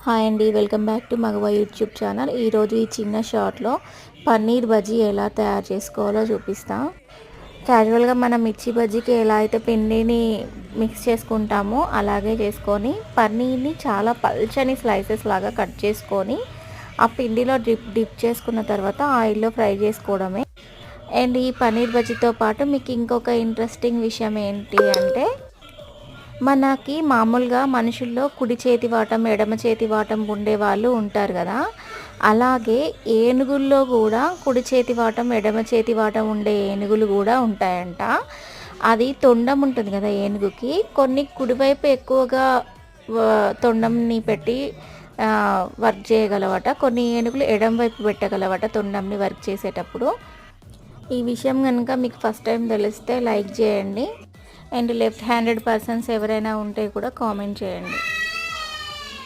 Hi అండి, welcome back to మగవా YouTube channel. ఈరోజు ఈ చిన్న షార్ట్లో పన్నీర్ బజ్జీ ఎలా తయారు చేసుకోవాలో చూపిస్తా. క్యాజువల్గా మనం మిర్చి బజ్జీకి ఎలా అయితే పిండిని మిక్స్ చేసుకుంటామో అలాగే చేసుకొని పన్నీర్ని చాలా పల్చని స్లైసెస్ లాగా కట్ చేసుకొని ఆ పిండిలో డిప్ చేసుకున్న తర్వాత ఆయిల్లో ఫ్రై చేసుకోవడమే. అండ్ ఈ పన్నీర్ బజ్జీతో పాటు మీకు ఇంకొక ఇంట్రెస్టింగ్ విషయం ఏంటి అంటే, మనకి మామూలుగా మనుషుల్లో కుడి చేతి వాటం ఎడమ చేతి వాటం ఉండేవాళ్ళు ఉంటారు కదా. అలాగే ఏనుగుల్లో కూడా కుడి చేతి వాటం ఎడమ చేతి వాటం ఉండే ఏనుగులు కూడా ఉంటాయంట. అది తొండం ఉంటుంది కదా ఏనుగుకి, కొన్ని కుడివైపు ఎక్కువగా తొండంని పెట్టి వర్క్ చేయగలవట, కొన్ని ఏనుగులు ఎడమ వైపు పెట్టగలవట తొండంని వర్క్ చేసేటప్పుడు. ఈ విషయం కనుక మీకు ఫస్ట్ టైం తెలిస్తే లైక్ చేయండి. అండ్ లెఫ్ట్ హ్యాండెడ్ పర్సన్స్ ఎవరైనా ఉంటే కూడా కామెంట్ చేయండి.